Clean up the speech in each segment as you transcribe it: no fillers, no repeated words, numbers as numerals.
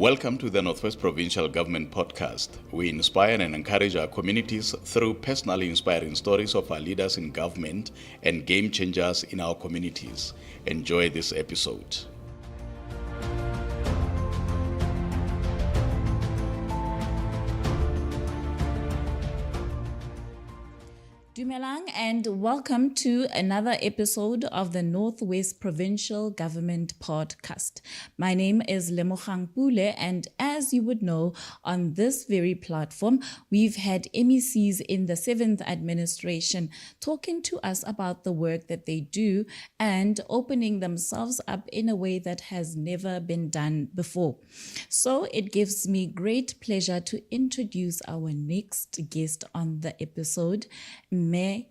Welcome to the Northwest Provincial Government Podcast. We inspire and encourage our communities through personally inspiring stories of our leaders in government and game changers in our communities. Enjoy this episode. Dumelang and welcome to another episode of the Northwest Provincial Government Podcast. My name is Lemogang Pule, and as you would know, on this very platform, we've had MECs in the 7th administration talking to us about the work that they do and opening themselves up in a way that has never been done before. So it gives me great pleasure to introduce our next guest on the episode, MEC,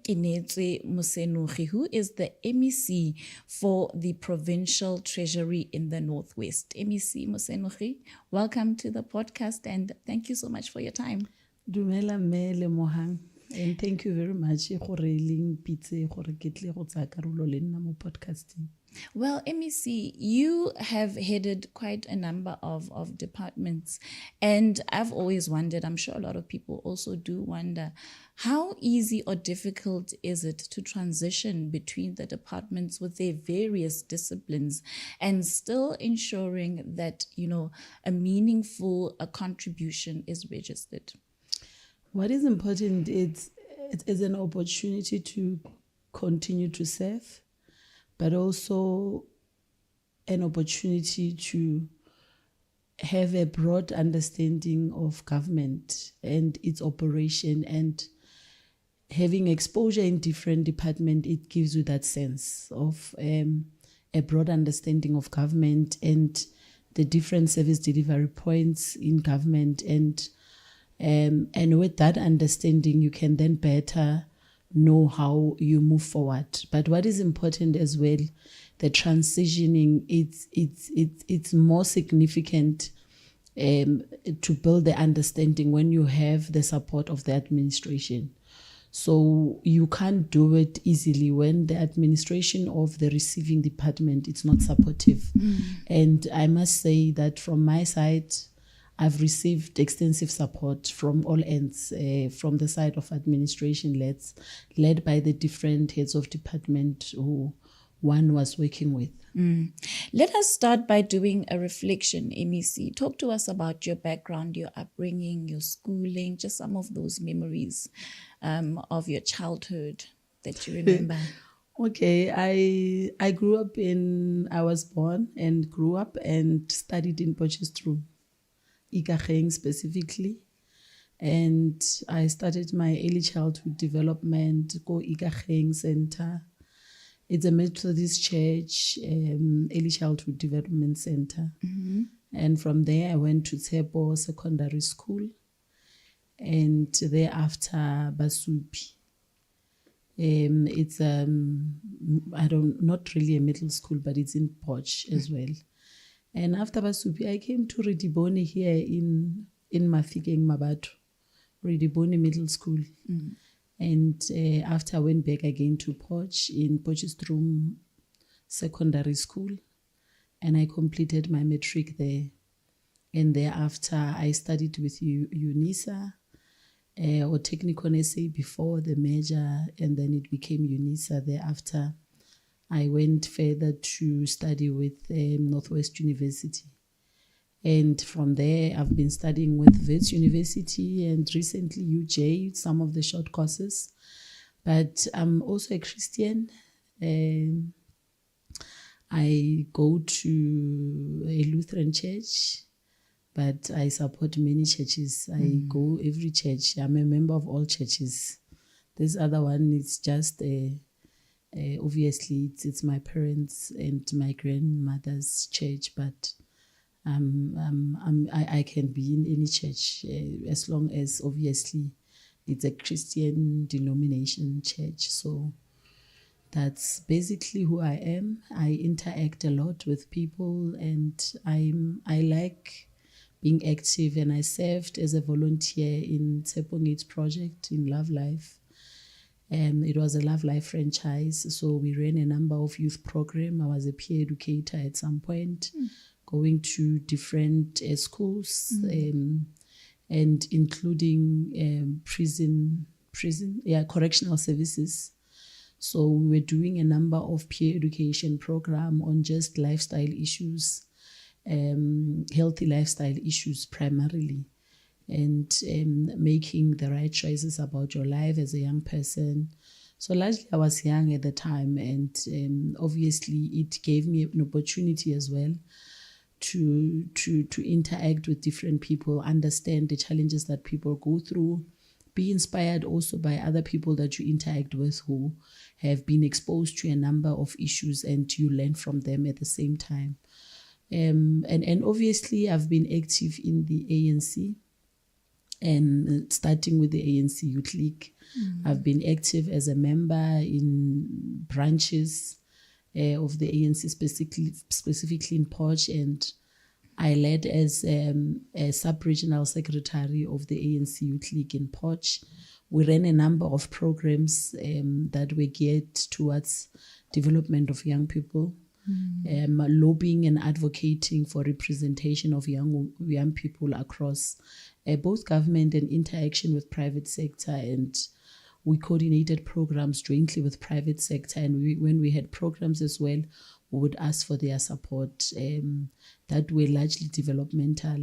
who is the MEC for the Provincial Treasury in the Northwest. MEC Mosenoghi, welcome to the podcast and thank you so much for your time. Dumela mme Lemogang, and thank you very much for reeling pitse gore ke tle go tsaya karolo le nna mo podcasting. Well, MEC, you have headed quite a number of departments, and I've always wondered, I'm sure a lot of people also do wonder, how easy or difficult is it to transition between the departments with their various disciplines and still ensuring that, a meaningful contribution is registered? What is important is an opportunity to continue to serve, but also an opportunity to have a broad understanding of government and its operation, and having exposure in different departments, it gives you that sense of a broad understanding of government and the different service delivery points in government. And with that understanding, you can then better know how you move forward. But what is important as well, the transitioning, it's more significant to build the understanding when you have the support of the administration. So you can't do it easily when the administration of the receiving department is not supportive. And I must say that from my side, I've received extensive support from all ends, from the side of administration led by the different heads of department who one was working with. Let us start by doing a reflection, MEC. Talk to us about your background, your upbringing, your schooling, just some of those memories of your childhood that you remember. Okay, I was born and grew up and studied in Potchefstroom, Ikageng specifically. And I started my early childhood development, Go Ikageng Center. It's a Methodist church, early childhood development center. Mm-hmm. And from there I went to Tshepo Secondary School, and thereafter Basupi. It's not really a middle school, but it's in Potch as well. And after Basupi, I came to Redibone here in Mafikeng, Mabatu, Redibone Middle School. Mm. And after I went back again to Potch in Potchefstroom Secondary School, and I completed my matric there. And thereafter, I studied with UNISA, or Technicon SA before the merger, and then it became UNISA. Thereafter, I went further to study with Northwest University. And from there, I've been studying with Wits University and recently UJ, some of the short courses. But I'm also a Christian. I go to a Lutheran church, but I support many churches. I go every church. I'm a member of all churches. This other one is just obviously it's my parents and my grandmother's church, but I can be in any church as long as obviously it's a Christian denomination church. So that's basically who I am. I interact a lot with people, and I like being active, and I served as a volunteer in Tsepongate project in Love Life. It was a Love Life franchise, so we ran a number of youth programs. I was a peer educator at some point. going to different schools, and including correctional services. So we were doing a number of peer education program on just lifestyle issues, healthy lifestyle issues primarily, and making the right choices about your life as a young person. So largely I was young at the time, and obviously it gave me an opportunity as well to interact with different people, understand the challenges that people go through, be inspired also by other people that you interact with who have been exposed to a number of issues, and you learn from them at the same time. And obviously I've been active in the ANC, and starting with the ANC Youth League. I've been active as a member in branches of the ANC, specifically in Potch, and I led as a sub-regional secretary of the ANC Youth League in Potch. We ran a number of programs that were geared towards development of young people, lobbying and advocating for representation of young people across both government and interaction with private sector. And we coordinated programs jointly with private sector, and when we had programs as well, we would ask for their support that were largely developmental,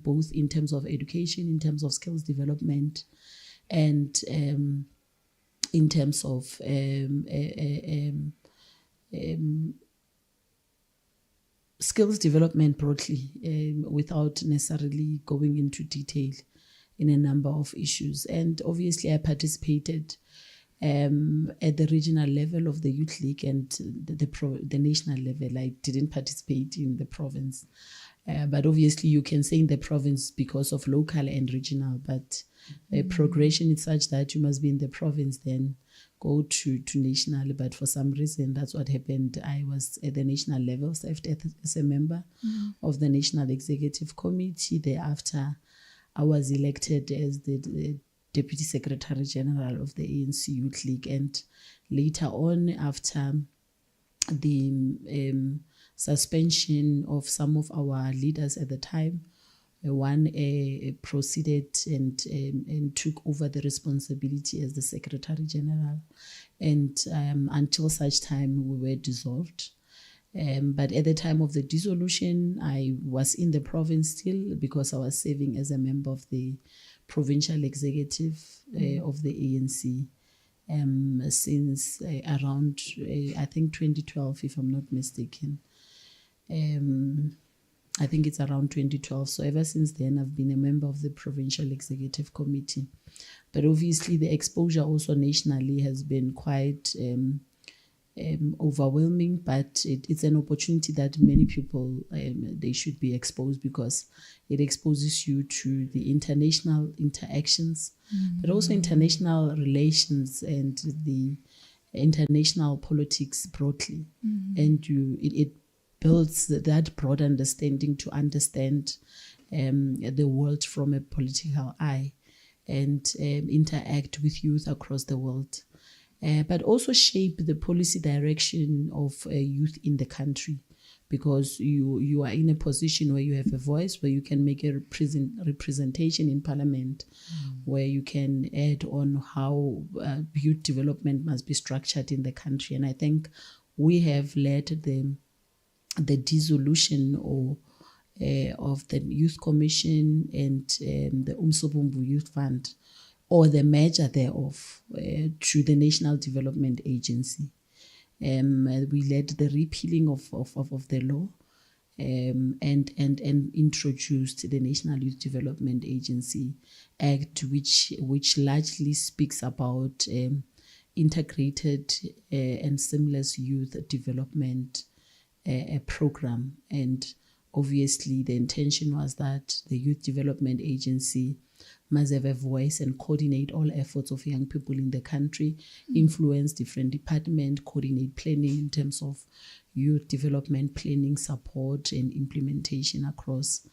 both in terms of education, in terms of skills development, and in terms of skills development broadly, without necessarily going into detail in a number of issues. And obviously I participated at the regional level of the Youth League and the national level. I didn't participate in the province. But obviously you can say in the province because of local and regional, but progression is such that you must be in the province, then go to national. But for some reason, that's what happened. I was at the national level, served as a member of the National Executive Committee. Thereafter, I was elected as the Deputy Secretary General of the ANC Youth League. And later on, after the suspension of some of our leaders at the time, one proceeded and took over the responsibility as the Secretary General, and until such time we were dissolved. But at the time of the dissolution, I was in the province still, because I was serving as a member of the Provincial Executive of the ANC since around, I think 2012, if I'm not mistaken. I think it's around 2012. So ever since then, I've been a member of the Provincial Executive Committee. But obviously the exposure also nationally has been quite overwhelming, but it's an opportunity that many people, they should be exposed, because it exposes you to the international interactions, but also international relations and the international politics broadly. And it builds that broad understanding to understand the world from a political eye, and interact with youth across the world. But also shape the policy direction of youth in the country, because you are in a position where you have a voice, where you can make a representation in Parliament, where you can add on how youth development must be structured in the country. And I think we have led the dissolution of the Youth Commission and the Umsobomvu Youth Fund, or the merger thereof, to the National Development Agency. We led the repealing of the law, and introduced the National Youth Development Agency Act, which largely speaks about integrated and seamless youth development program. And obviously the intention was that the Youth Development Agency must have a voice and coordinate all efforts of young people in the country, influence different departments, coordinate planning in terms of youth development planning, support and implementation across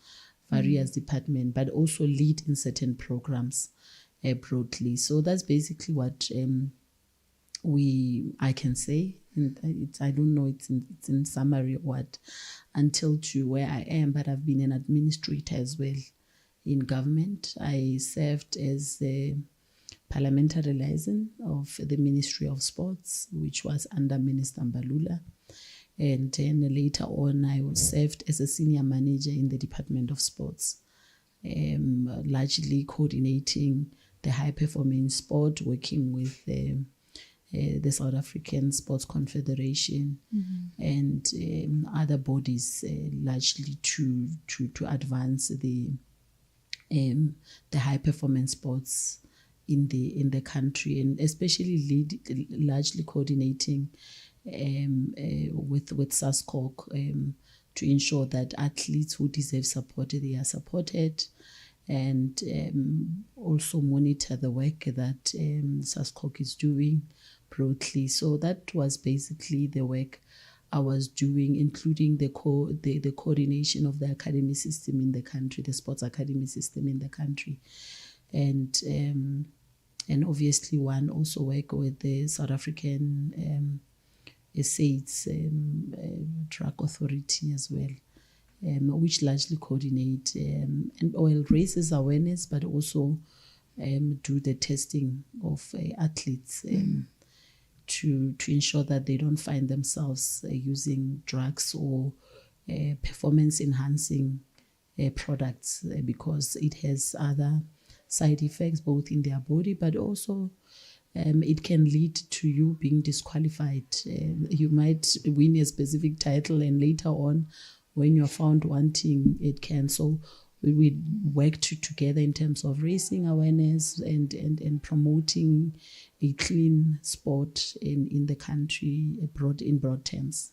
various departments, but also lead in certain programs broadly. So that's basically what I can say and I don't know, it's in summary or what, until to where I am, but I've been an administrator as well in government. I served as a parliamentary liaison of the Ministry of Sports, which was under Minister Mbalula. And then later on, I was served as a senior manager in the Department of Sports, largely coordinating the high performance sport, working with the South African Sports Confederation and other bodies, largely to advance the high performance sports in the country, and especially largely coordinating with SASCOC to ensure that athletes who deserve support, they are supported, and also monitor the work that SASCOC is doing broadly. So that was basically the work I was doing, including the coordination of the academy system in the country, the sports academy system in the country, and obviously one also work with the South African SAIDS drug authority as well, which largely coordinate and raises awareness, but also do the testing of athletes to ensure that they don't find themselves using drugs or performance enhancing products, because it has other side effects both in their body, but also it can lead to you being disqualified. You might win a specific title, and later on, when you're found wanting, it can. So we work together in terms of raising awareness and promoting a clean sport in the country, in broad terms.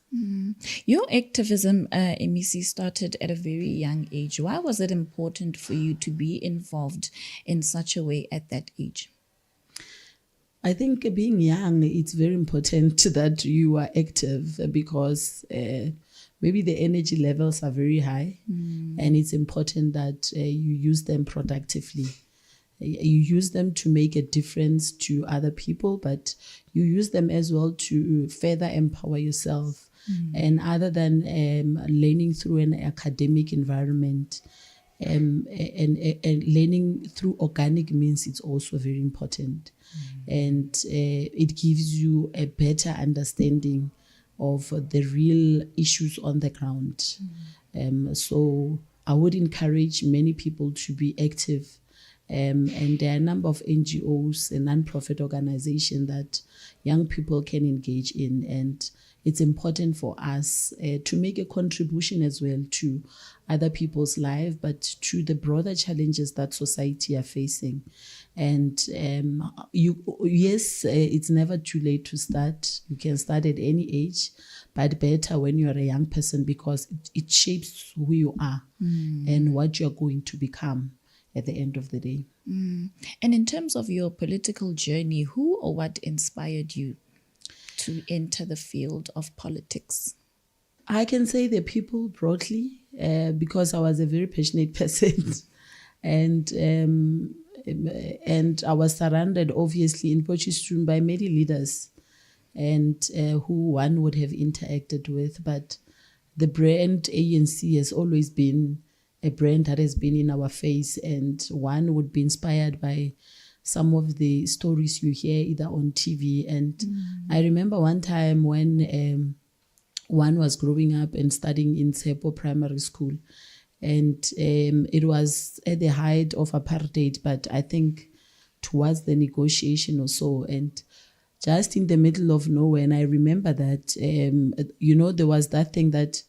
Your activism, MEC, started at a very young age. Why was it important for you to be involved in such a way at that age? I think being young, it's very important that you are active, because maybe the energy levels are very high, and it's important that you use them productively. You use them to make a difference to other people, but you use them as well to further empower yourself. And other than learning through an academic environment, and learning through organic means, it's also very important. And it gives you a better understanding of the real issues on the ground. So I would encourage many people to be active. And there are a number of NGOs and non-profit organizations that young people can engage in. And it's important for us to make a contribution as well to other people's lives, but to the broader challenges that society are facing. And it's never too late to start. You can start at any age, but better when you're a young person, because it shapes who you are and what you're going to become at the end of the day. And in terms of your political journey, who or what inspired you to enter the field of politics? I can say the people broadly, because I was a very passionate person. And I was surrounded, obviously, in Potchefstroom by many leaders, and who one would have interacted with. But the brand ANC has always been a brand that has been in our face, and one would be inspired by some of the stories you hear either on TV. And I remember one time when one was growing up and studying in Tsepo Primary School, and it was at the height of apartheid, but I think towards the negotiation or so, and just in the middle of nowhere. And I remember that, there was that thing that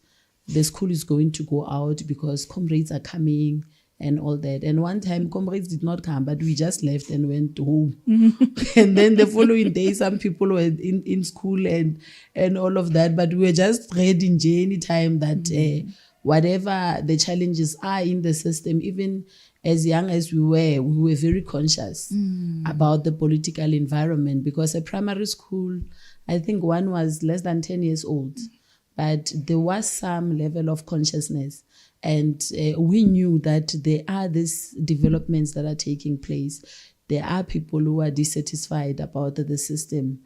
the school is going to go out because comrades are coming and all that. And one time comrades did not come, but we just left and went home. And then the following day, some people were in school and all of that, but we were just ready in any time that whatever the challenges are in the system, even as young as we were very conscious about the political environment, because a primary school, I think one was less than 10 years old, but there was some level of consciousness. And we knew that there are these developments that are taking place. There are people who are dissatisfied about the system.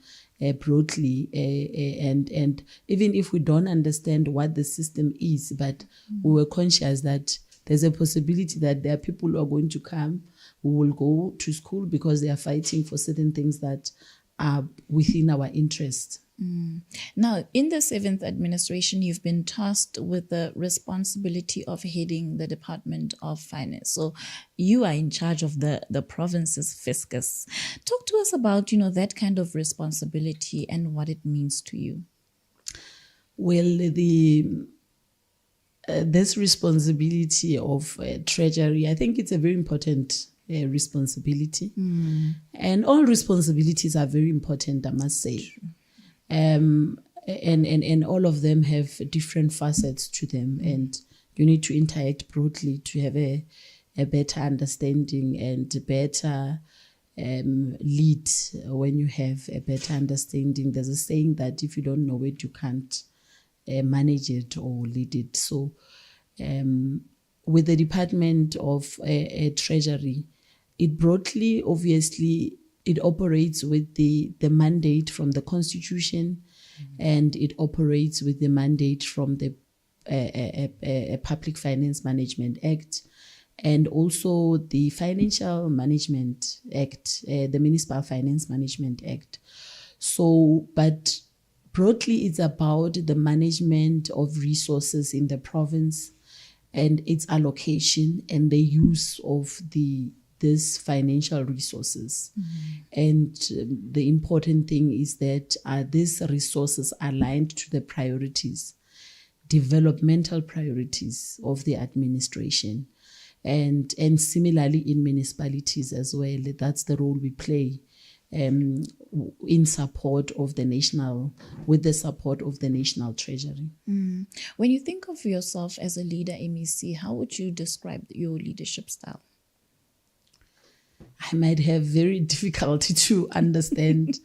broadly, and even if we don't understand what the system is, but we were conscious that there's a possibility that there are people who are going to come who will go to school because they are fighting for certain things that are within our interest. Now, in the 7th administration, you've been tasked with the responsibility of heading the Department of Finance. So you are in charge of the province's fiscus. Talk to us about, that kind of responsibility and what it means to you. Well, this responsibility of Treasury, I think it's a very important responsibility. And all responsibilities are very important, I must say. True. And all of them have different facets to them, and you need to interact broadly to have a better understanding and better lead. When you have a better understanding, there's a saying that if you don't know it, you can't manage it or lead it. So with the Department of Treasury, it broadly, obviously, it operates with the mandate from the Constitution, and it operates with the mandate from the Public Finance Management Act, and also the Financial Management Act, the Municipal Finance Management Act. So, but broadly, it's about the management of resources in the province and its allocation and the use of these financial resources. And the important thing is that these resources aligned to the priorities, developmental priorities of the administration. And similarly in municipalities as well, that's the role we play in support of with the support of the National Treasury. When you think of yourself as a leader, MEC, how would you describe your leadership style? I might have very difficulty to understand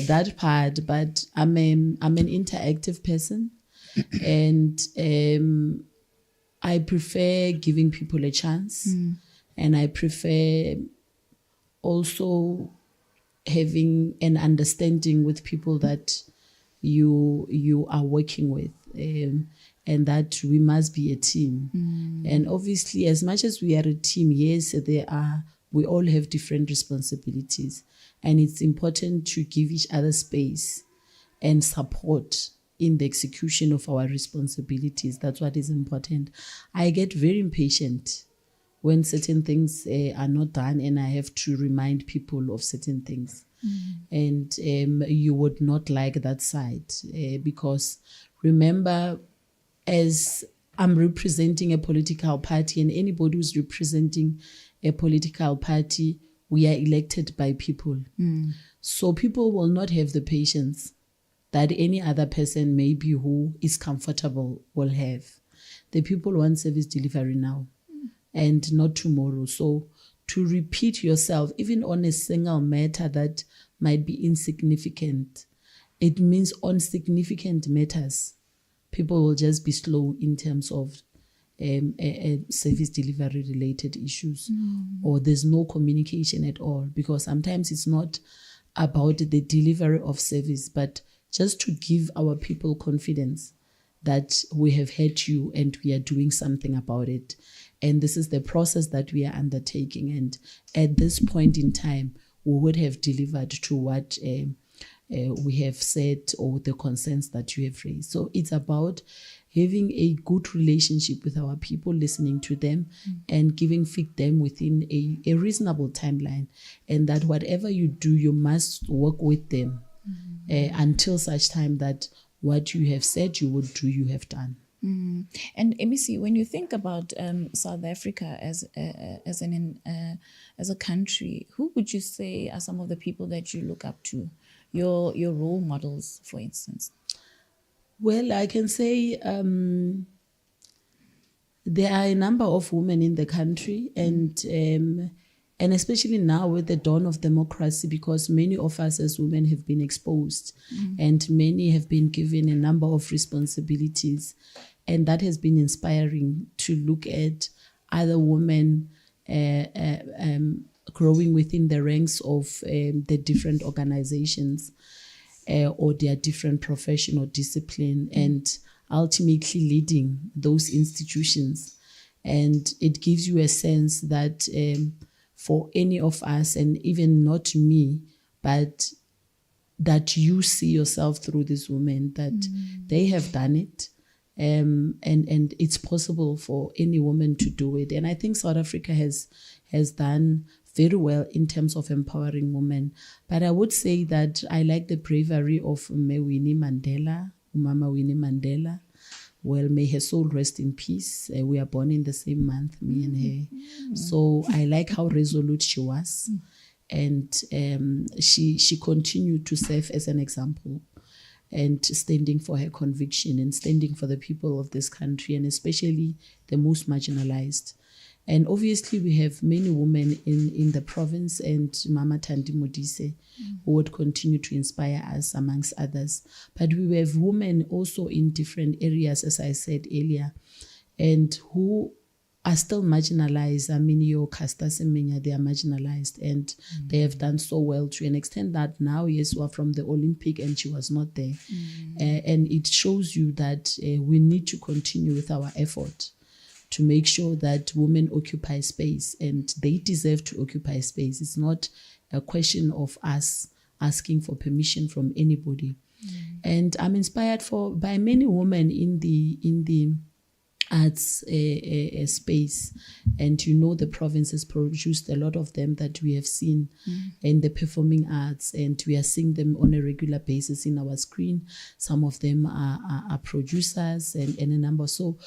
that part, but I'm an interactive person, and I prefer giving people a chance, and I prefer also having an understanding with people that you are working with, and that we must be a team. And obviously, as much as we are a team, yes, we all have different responsibilities, and it's important to give each other space and support in the execution of our responsibilities. That's what is important. I get very impatient when certain things are not done, and I have to remind people of certain things. And you would not like that side, because remember, as I'm representing a political party, and anybody who's representing a political party, we are elected by people. So people will not have the patience that any other person maybe who is comfortable will have. The people want service delivery now and not tomorrow. So to repeat yourself, even on a single matter that might be insignificant, it means on significant matters, people will just be slow in terms of service delivery related issues, or there's no communication at all, because sometimes it's not about the delivery of service, but just to give our people confidence that we have heard you and we are doing something about it. And this is the process that we are undertaking. And at this point in time, we would have delivered to what we have said, or the concerns that you have raised. So it's about having a good relationship with our people, listening to them and giving feedback within a reasonable timeline, and that whatever you do, you must work with them until such time that what you have said you would do, you have done. And MEC, when you think about South Africa as a country, who would you say are some of the people that you look up to, your role models, for instance? Well, I can say there are a number of women in the country, and especially now with the dawn of democracy, because many of us as women have been exposed, and many have been given a number of responsibilities, and that has been inspiring to look at other women growing within the ranks of the different organizations. or their different profession or discipline, and ultimately leading those institutions. And it gives you a sense that for any of us, and even not me, but that you see yourself through these women, that they have done it. And it's possible for any woman to do it. And I think South Africa has done very well in terms of empowering women. But I would say that I like the bravery of Mama Winnie Mandela. Well, may her soul rest in peace. We are born in the same month, me and her. So I like how resolute she was. And she continued to serve as an example, and standing for her conviction and standing for the people of this country, and especially the most marginalized. And obviously we have many women in the province, and Mama Thandi Modise, who would continue to inspire us amongst others. But we have women also in different areas, as I said earlier, and who are still marginalized. I mean, your Caster Semenya, they are marginalized, and they have done so well to an extent that now, yes, we are from the Olympic and she was not there. And it shows you that we need to continue with our effort to make sure that women occupy space, and they deserve to occupy space. It's not a question of us asking for permission from anybody. And I'm inspired by many women in the arts space, and the province has produced a lot of them that we have seen in the performing arts, and we are seeing them on a regular basis in our screen. Some of them are producers and a number. So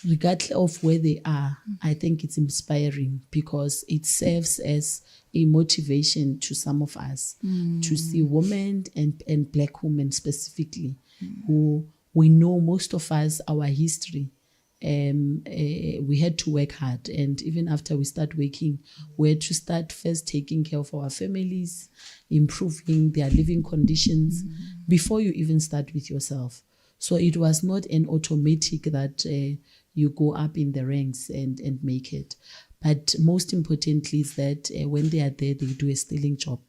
regardless of where they are, I think it's inspiring, because it serves as a motivation to some of us to see women and Black women specifically, who we know, most of us, our history. We had to work hard, and even after we start working, we had to start first taking care of our families, improving their living conditions before you even start with yourself. So it was not an automatic that you go up in the ranks and make it. But most importantly is that when they are there, they do a sterling job.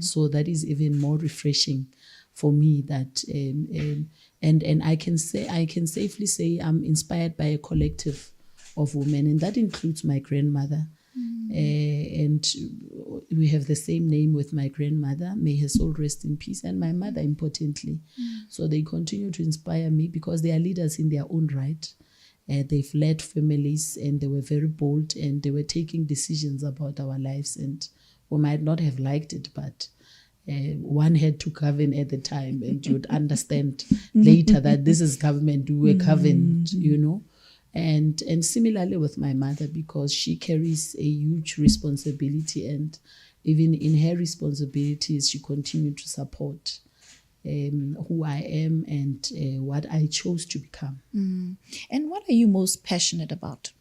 So that is even more refreshing for me. That and I can safely say I'm inspired by a collective of women, and that includes my grandmother. And we have the same name with my grandmother, may her soul rest in peace, and my mother, importantly. So they continue to inspire me because they are leaders in their own right. They've led families, and they were very bold, and they were taking decisions about our lives, and we might not have liked it, but one had to govern at the time, and you'd understand later that this is government. We were governed, And similarly with my mother, because she carries a huge responsibility, and even in her responsibilities, she continued to support who I am and what I chose to become. And what are you most passionate about?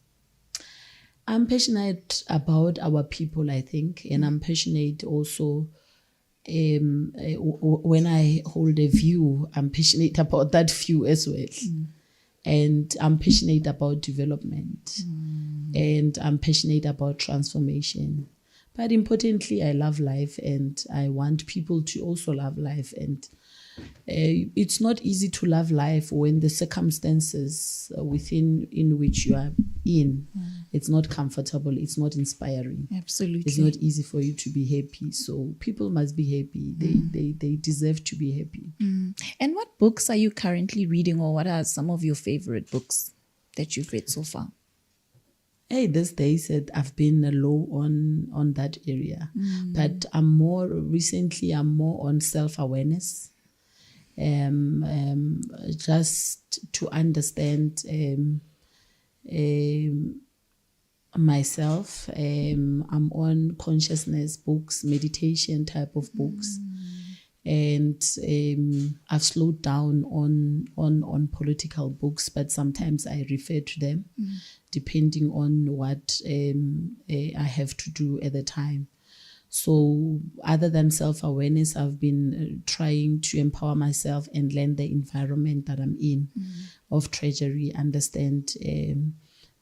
I'm passionate about our people, I think, and I'm passionate also when I hold a view, I'm passionate about that view as well. And I'm passionate about development, and I'm passionate about transformation. But importantly, I love life, and I want people to also love life. And it's not easy to love life when the circumstances in which you are in, it's not comfortable, it's not inspiring. Absolutely. It's not easy for you to be happy. So people must be happy. They deserve to be happy. And what books are you currently reading, or what are some of your favorite books that you've read so far? Hey, these days I've been low on that area, but I'm more on self-awareness. Just to understand myself. I'm on consciousness books, meditation type of books. And I've slowed down on political books, but sometimes I refer to them depending on what I have to do at the time. So other than self-awareness, I've been trying to empower myself and learn the environment that I'm in of Treasury, understand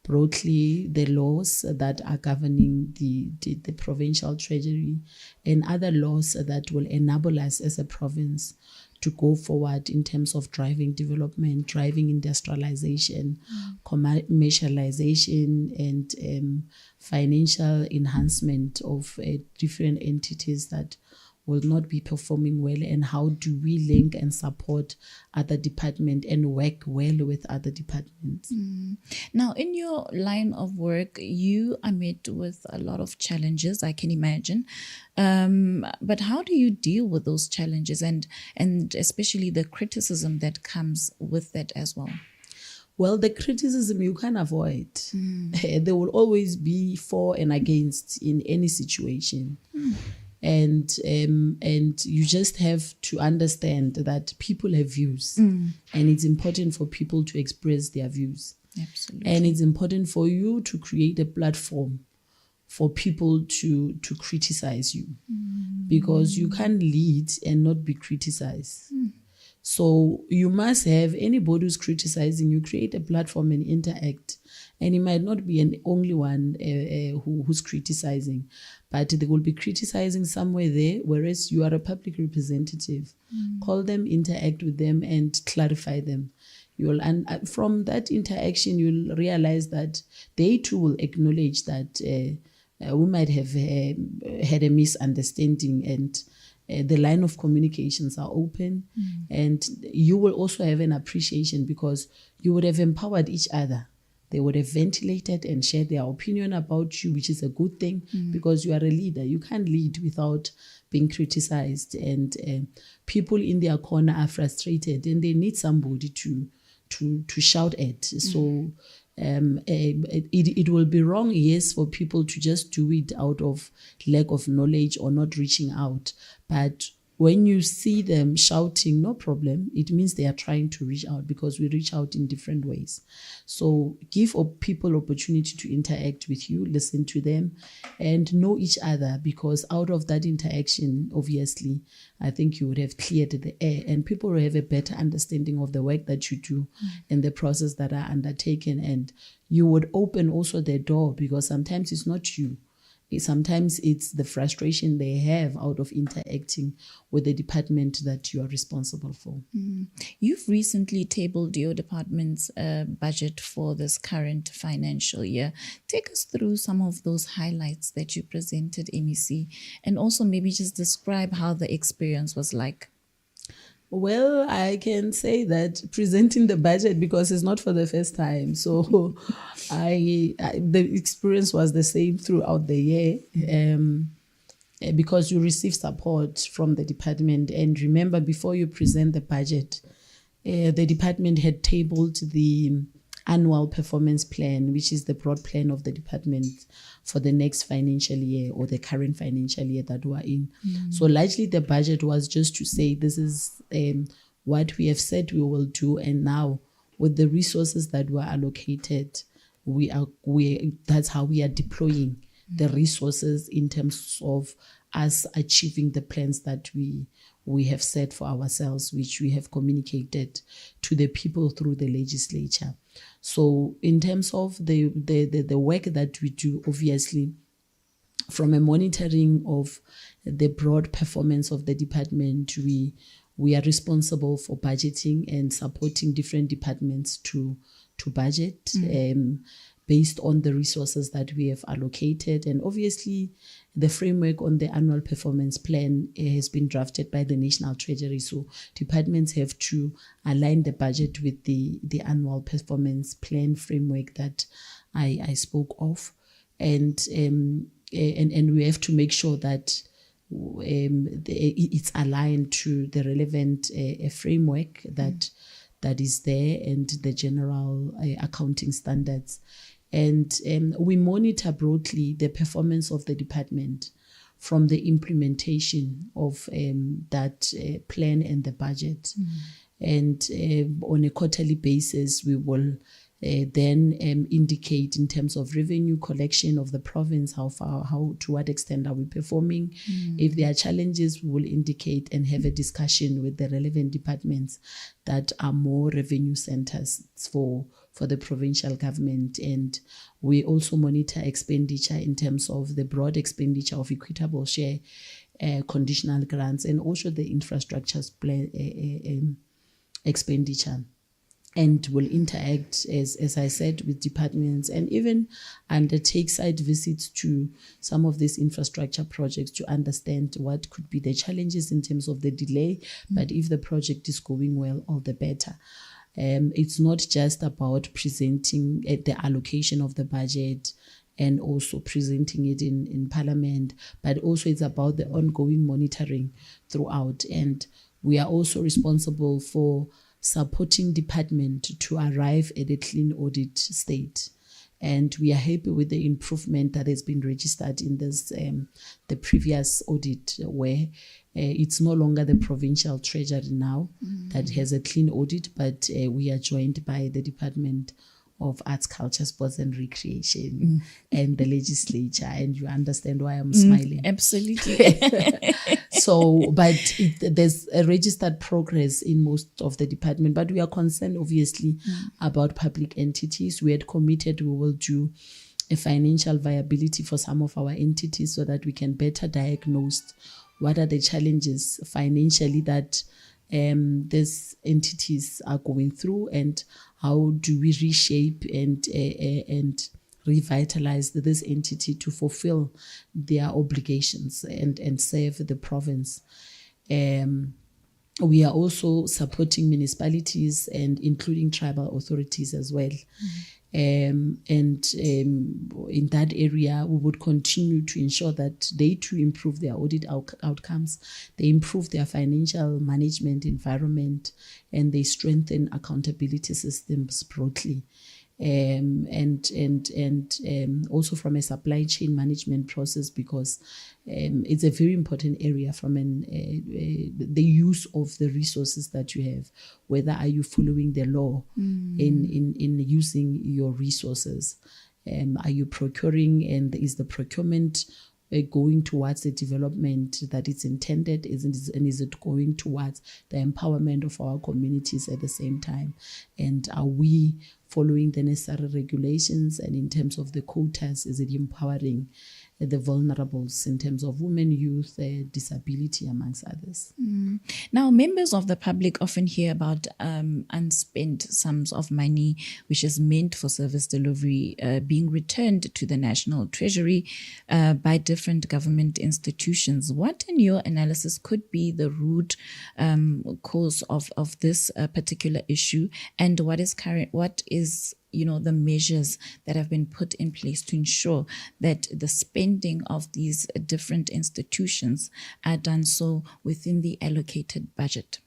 broadly the laws that are governing the Provincial Treasury and other laws that will enable us as a province to go forward in terms of driving development, driving industrialization, commercialization, and financial enhancement of different entities that will not be performing well, and how do we link and support other departments and work well with other departments. Now, in your line of work, you are met with a lot of challenges, I can imagine. But how do you deal with those challenges and especially the criticism that comes with that as well? Well, the criticism you can't avoid. There will always be for and against in any situation. And you just have to understand that people have views, and it's important for people to express their views. Absolutely. And it's important for you to create a platform for people to criticize you, because you can't lead and not be criticized. So you must have anybody who's criticizing you, create a platform and interact. And it might not be an only one who's criticizing, but they will be criticizing somewhere there, whereas you are a public representative. Call them, interact with them, and clarify them. And from that interaction, you'll realize that they too will acknowledge that we might have had a misunderstanding, and the line of communications are open, and you will also have an appreciation because you would have empowered each other. They would have ventilated and shared their opinion about you, which is a good thing because you are a leader. You can't lead without being criticized, and people in their corner are frustrated and they need somebody to shout at. So it will be wrong, yes, for people to just do it out of lack of knowledge or not reaching out. But when you see them shouting, no problem, it means they are trying to reach out, because we reach out in different ways. So give people opportunity to interact with you, listen to them, and know each other, because out of that interaction, obviously, I think you would have cleared the air, and people will have a better understanding of the work that you do and the process that are undertaken. And you would open also the door, because sometimes it's not you. Sometimes it's the frustration they have out of interacting with the department that you are responsible for. You've recently tabled your department's budget for this current financial year. Take us through some of those highlights that you presented, MEC, and also maybe just describe how the experience was like. Well, I can say that presenting the budget, because it's not for the first time, so the experience was the same throughout the year, because you receive support from the department. And remember, before you present the budget, the department had tabled the annual performance plan, which is the broad plan of the department for the next financial year or the current financial year that we're in. So largely the budget was just to say, this is what we have said we will do, and now with the resources that were allocated, that's how we are deploying the resources in terms of us achieving the plans that we have set for ourselves, which we have communicated to the people through the legislature. So in terms of the work that we do, obviously, from a monitoring of the broad performance of the department, we are responsible for budgeting and supporting different departments to budget based on the resources that we have allocated. And obviously, the framework on the annual performance plan has been drafted by the National Treasury. So departments have to align the budget with the annual performance plan framework that I spoke of. And we have to make sure that it's aligned to the relevant framework that is there, and the general accounting standards. And we monitor broadly the performance of the department from the implementation of that plan and the budget. And on a quarterly basis, we will then indicate in terms of revenue collection of the province, how to what extent are we performing. If there are challenges, we will indicate and have a discussion with the relevant departments that are more revenue centers for the provincial government. And we also monitor expenditure in terms of the broad expenditure of equitable share, conditional grants, and also the infrastructure expenditure. And will interact, as I said, with departments, and even undertake site visits to some of these infrastructure projects to understand what could be the challenges in terms of the delay. But if the project is going well, all the better. It's not just about presenting the allocation of the budget and also presenting it in Parliament, but also it's about the ongoing monitoring throughout. And we are also responsible for supporting department to arrive at a clean audit state. And we are happy with the improvement that has been registered in this the previous audit, where it's no longer the Provincial Treasury now that has a clean audit, but we are joined by the Department of Arts, Culture, Sports and Recreation and the legislature. And you understand why I'm smiling. Absolutely. So, but there's a registered progress in most of the department, but we are concerned obviously about public entities. We had committed we will do a financial viability for some of our entities so that we can better diagnose what are the challenges financially that these entities are going through, and how do we reshape and revitalize this entity to fulfill their obligations and serve the province. We are also supporting municipalities and including tribal authorities as well. And in that area, we would continue to ensure that they too improve their audit outcomes, they improve their financial management environment, and they strengthen accountability systems broadly. And also from a supply chain management process, because it's a very important area from the use of the resources that you have. Whether are you following the law in using your resources? Are you procuring, and is the procurement going towards the development that it's intended, and is it going towards the empowerment of our communities at the same time? And are we following the necessary regulations? And in terms of the quotas, is it empowering the vulnerables in terms of women, youth, disability, amongst others? Now, members of the public often hear about unspent sums of money which is meant for service delivery being returned to the National Treasury by different government institutions. What, in your analysis, could be the root cause of this particular issue, and what is the measures that have been put in place to ensure that the spending of these different institutions are done so within the allocated budget?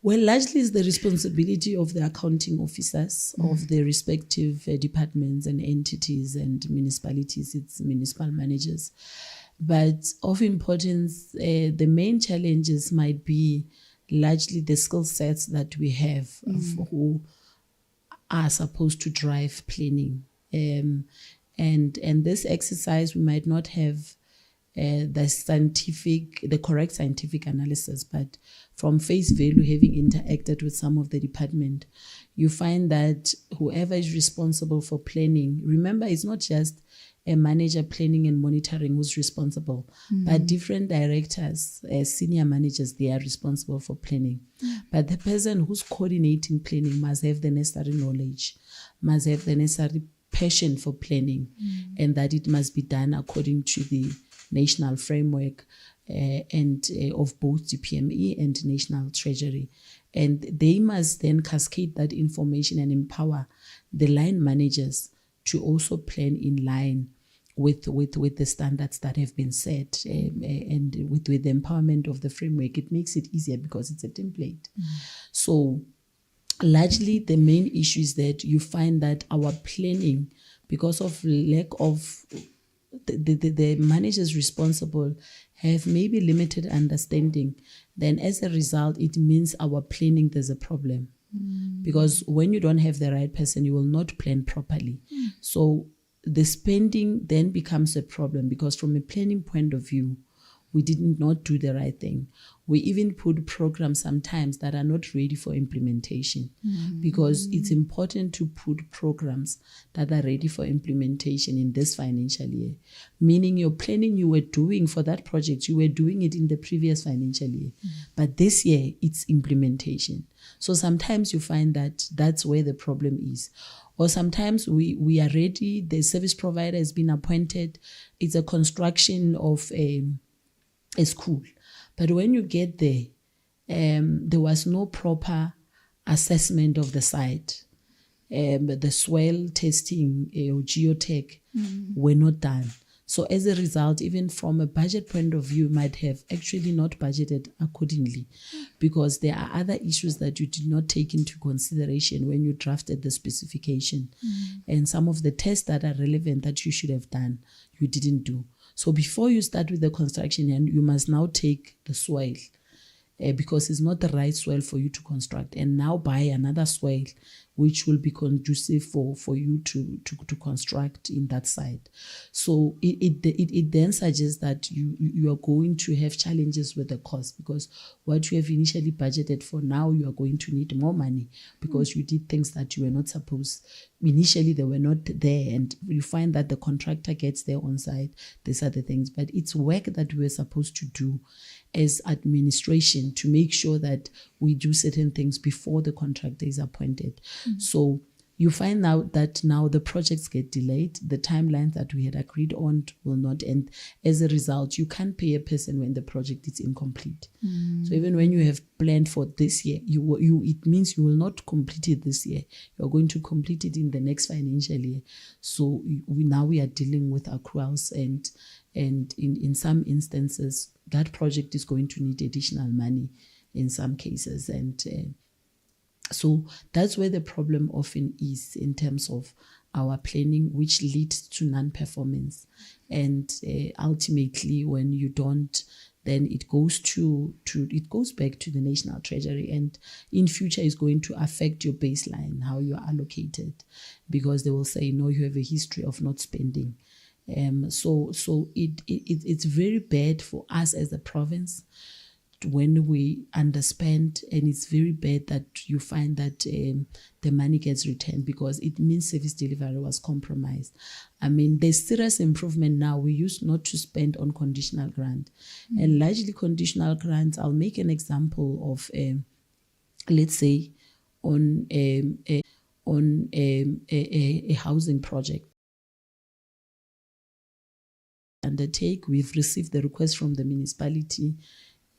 Well, largely it's the responsibility of the accounting officers of the respective departments and entities and municipalities, its municipal managers. But of importance, the main challenges might be largely the skill sets that we have of who are supposed to drive planning. And this exercise, we might not have the correct scientific analysis, but from face value, having interacted with some of the department, you find that whoever is responsible for planning, remember, it's not just a manager planning and monitoring who's responsible, but different directors, senior managers, they are responsible for planning. But the person who's coordinating planning must have the necessary knowledge, must have the necessary passion for planning, and that it must be done according to the national framework and of both the PME and National Treasury. And they must then cascade that information and empower the line managers to also plan in line with the standards that have been set, and with the empowerment of the framework. It makes it easier because it's a template. So largely the main issue is that you find that our planning, because of lack of the managers responsible have maybe limited understanding, then as a result, it means our planning, there's a problem. Because when you don't have the right person, you will not plan properly. So the spending then becomes a problem, because from a planning point of view, we did not do the right thing. We even put programs sometimes that are not ready for implementation, because it's important to put programs that are ready for implementation in this financial year. Meaning your planning you were doing for that project, you were doing it in the previous financial year. But this year, it's implementation. So sometimes you find that that's where the problem is. Or sometimes we are ready, the service provider has been appointed, it's a construction of a school. But when you get there, there was no proper assessment of the site. The soil testing or geotech were not done. So as a result, even from a budget point of view, you might have actually not budgeted accordingly, because there are other issues that you did not take into consideration when you drafted the specification. And some of the tests that are relevant that you should have done, you didn't do. So before you start with the construction, and you must now take the soil, because it's not the right soil for you to construct, and now buy another soil which will be conducive for you to construct in that site. So it then suggests that you are going to have challenges with the cost, because what you have initially budgeted for, now you are going to need more money, because you did things that you were not supposed. Initially they were not there, and you find that the contractor gets there on site. These are the things, but it's work that we were supposed to do as administration to make sure that we do certain things before the contractor is appointed. So you find out that now the projects get delayed, the timeline that we had agreed on will not end. As a result, you can't pay a person when the project is incomplete. So even when you have planned for this year, it means you will not complete it this year. You're going to complete it in the next financial year. So we are dealing with accruals, and in some instances, that project is going to need additional money in some cases. And so that's where the problem often is in terms of our planning, which leads to non-performance. And ultimately, when you don't, then it goes back to the National Treasury, and in future is going to affect your baseline, how you are allocated, because they will say, no, you have a history of not spending. So it's very bad for us as a province when we underspend, and it's very bad that you find that the money gets returned, because it means service delivery was compromised. I mean, there's serious improvement now. We used not to spend on conditional grant, and largely conditional grants. I'll make an example of, let's say, on a housing project. Undertake, we've received the request from the municipality,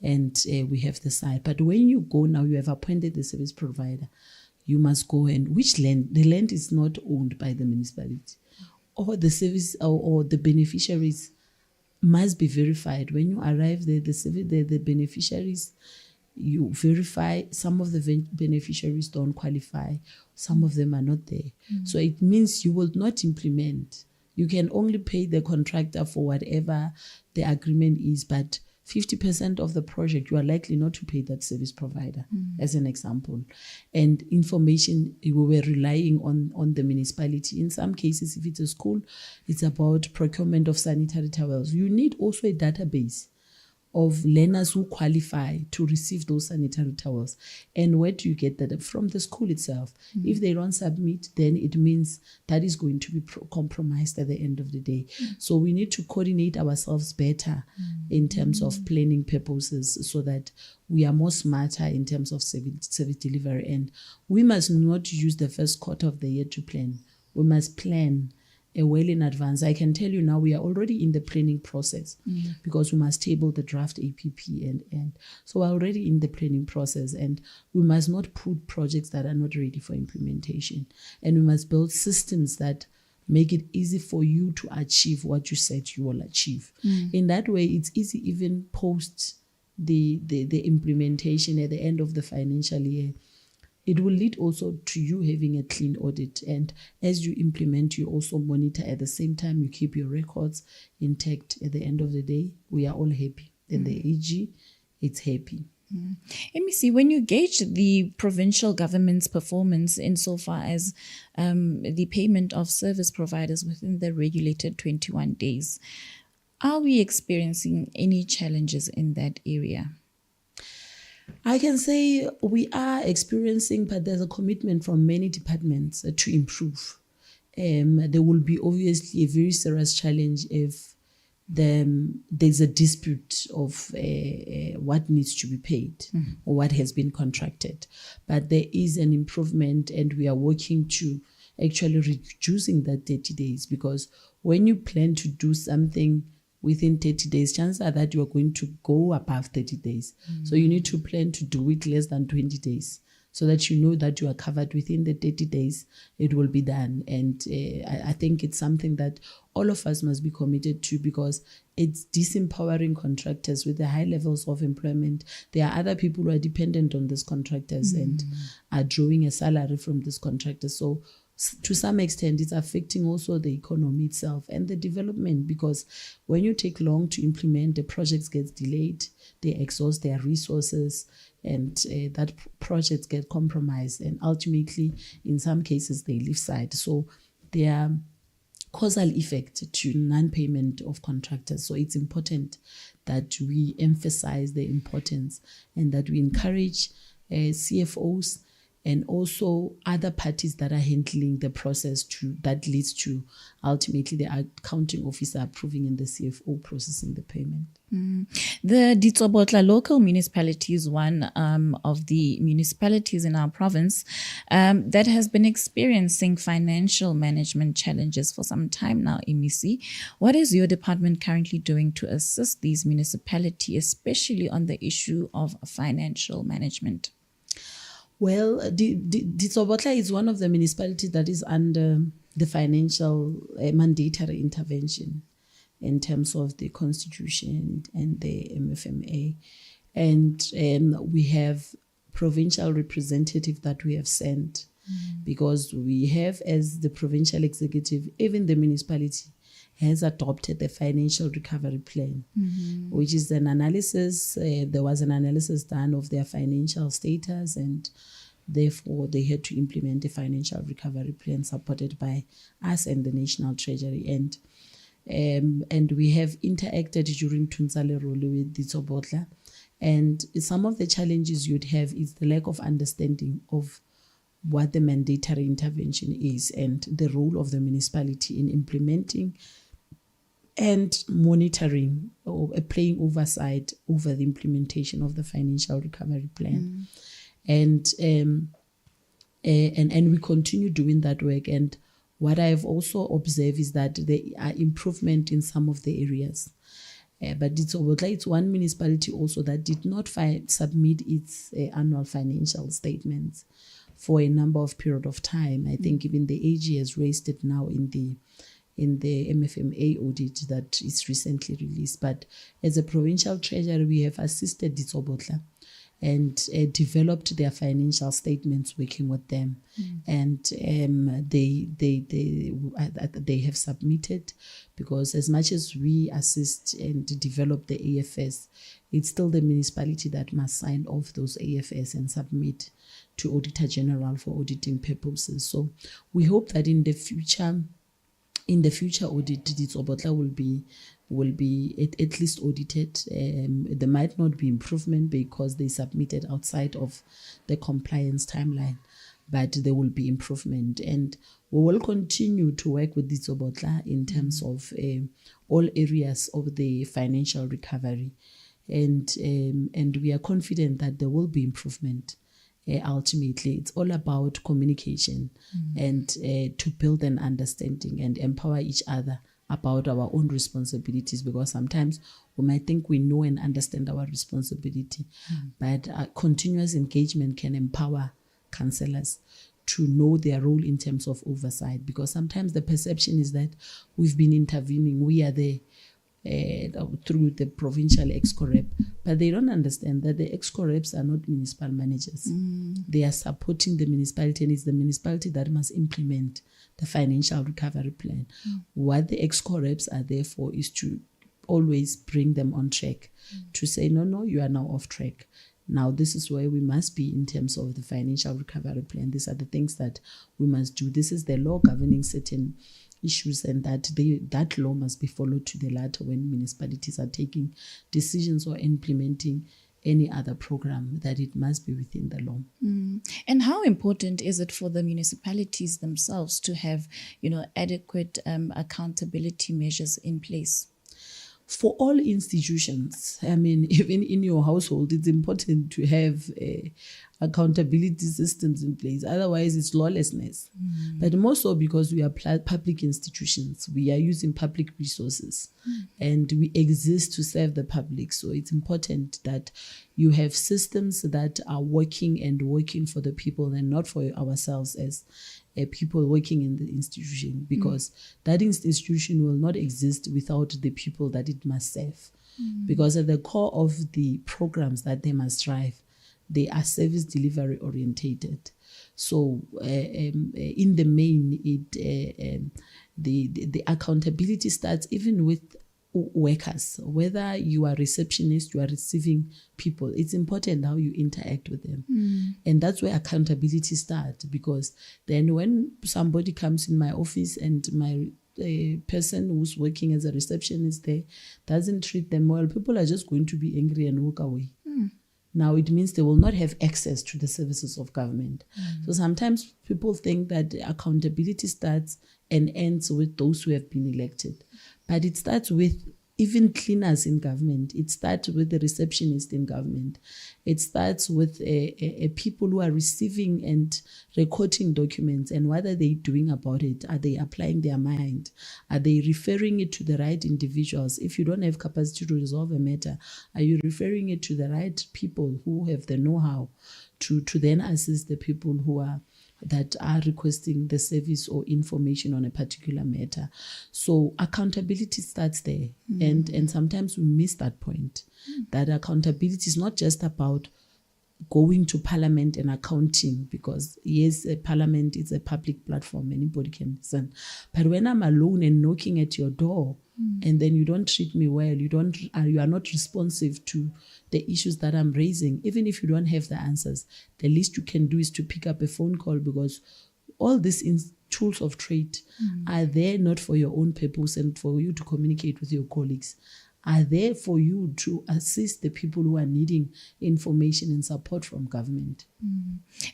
and we have the site. But when you go now, you have appointed the service provider, you must go, and which land? The land is not owned by the municipality, or the service or the beneficiaries must be verified. When you arrive there, the beneficiaries, you verify. Some of the beneficiaries don't qualify, some of them are not there. So it means you will not implement. You can only pay the contractor for whatever the agreement is, but 50% of the project, you are likely not to pay that service provider, as an example. And information, we were relying on the municipality. In some cases, if it's a school, it's about procurement of sanitary towels. You need also a database of learners who qualify to receive those sanitary towels. And where do you get that? From the school itself. If they don't submit, then it means that is going to be compromised at the end of the day. So we need to coordinate ourselves better in terms of planning purposes, so that we are more smarter in terms of service delivery. And we must not use the first quarter of the year to plan. We must plan well in advance. I can tell you now, we are already in the planning process, because we must table the draft APP, and so we're already in the planning process, and we must not put projects that are not ready for implementation, and we must build systems that make it easy for you to achieve what you said you will achieve. In that way, it's easy even post the implementation at the end of the financial year. It will lead also to you having a clean audit. And as you implement, you also monitor at the same time. You keep your records intact. At the end of the day, we are all happy. And the AG, it's happy. MEC, when you gauge the provincial government's performance insofar as the payment of service providers within the regulated 21 days, are we experiencing any challenges in that area? I can say we are experiencing, but there's a commitment from many departments to improve. There will be obviously a very serious challenge if there's a dispute of what needs to be paid or what has been contracted. But there is an improvement, and we are working to actually reducing that 30 days, because when you plan to do something within 30 days, chances are that you are going to go above 30 days. So you need to plan to do it less than 20 days so that you know that you are covered within the 30 days, it will be done. And I think it's something that all of us must be committed to, because it's disempowering contractors with the high levels of employment. There are other people who are dependent on these contractors and are drawing a salary from these contractors. So to some extent, it's affecting also the economy itself and the development, because when you take long to implement, the projects get delayed, they exhaust their resources, and that projects get compromised, and ultimately, in some cases, they leave site. So there are causal effect to non-payment of contractors. So it's important that we emphasize the importance and that we encourage CFOs and also other parties that are handling the process that leads to ultimately the accounting officer approving and the CFO processing the payment. The Ditsobotla local municipality is one of the municipalities in our province that has been experiencing financial management challenges for some time now, MEC. What is your department currently doing to assist these municipalities, especially on the issue of financial management? Well, Ditsobotla is one of the municipalities that is under the financial mandatory intervention in terms of the constitution and the MFMA. And we have provincial representative that we have sent because we have, as the provincial executive, even the municipality has adopted the financial recovery plan, which is an analysis. There was an analysis done of their financial status, and therefore they had to implement a financial recovery plan supported by us and the National Treasury. And we have interacted during Tunzale Role with Ditsobotla. And some of the challenges you'd have is the lack of understanding of what the mandatory intervention is and the role of the municipality in implementing and monitoring or playing oversight over the implementation of the financial recovery plan. And we continue doing that work. And what I've also observed is that there are improvement in some of the areas. But it's one municipality also that did not submit its annual financial statements for a number of period of time. I think even the AG has raised it now in the MFMA audit that is recently released. But as a provincial treasury, we have assisted Ditsobotla and developed their financial statements working with them. And they have submitted, because as much as we assist and develop the AFS, it's still the municipality that must sign off those AFS and submit to Auditor General for auditing purposes. So we hope that in the future audit, Ditsobotla will be at least audited. There might not be improvement because they submitted outside of the compliance timeline, but there will be improvement. And we will continue to work with Ditsobotla in terms of all areas of the financial recovery. And we are confident that there will be improvement. Ultimately, it's all about communication and to build an understanding and empower each other about our own responsibilities, because sometimes we might think we know and understand our responsibility, but continuous engagement can empower councillors to know their role in terms of oversight, because sometimes the perception is that we've been intervening, we are there through the provincial EXCO rep, but they don't understand that the EXCO reps are not municipal managers. They are supporting the municipality, and it's the municipality that must implement the financial recovery plan. What the EXCO reps are there for is to always bring them on track, to say, no, you are now off track. Now, this is where we must be in terms of the financial recovery plan. These are the things that we must do. This is the law governing certain issues, and that law must be followed to the letter when municipalities are taking decisions or implementing any other program, that it must be within the law. And how important is it for the municipalities themselves to have, adequate accountability measures in place? For all institutions, I mean, even in your household, it's important to have accountability systems in place. Otherwise, it's lawlessness. But more so because we are public institutions. We are using public resources and we exist to serve the public. So it's important that you have systems that are working for the people and not for ourselves as people working in the institution, because that institution will not exist without the people that it must serve. Because at the core of the programs that they must drive, they are service delivery orientated. So in the main, the accountability starts even with workers. Whether you are receptionist, you are receiving people, it's important how you interact with them. And that's where accountability starts, because then when somebody comes in my office and my person who's working as a receptionist there doesn't treat them well, people are just going to be angry and walk away. Now it means they will not have access to the services of government. So sometimes people think that accountability starts and ends with those who have been elected. But it starts with even cleaners in government. It starts with the receptionist in government. It starts with people who are receiving and recording documents, and what are they doing about it? Are they applying their mind? Are they referring it to the right individuals? If you don't have capacity to resolve a matter, are you referring it to the right people who have the know-how to then assist the people that are requesting the service or information on a particular matter? So accountability starts there. And sometimes we miss that point, that accountability is not just about going to parliament and accounting, because yes, a parliament is a public platform, anybody can listen. But when I'm alone and knocking at your door, and then you don't treat me well, you are not responsive to the issues that I'm raising, even if you don't have the answers, the least you can do is to pick up a phone call, because all these tools of trade are there not for your own purpose and for you to communicate with your colleagues, are there for you to assist the people who are needing information and support from government.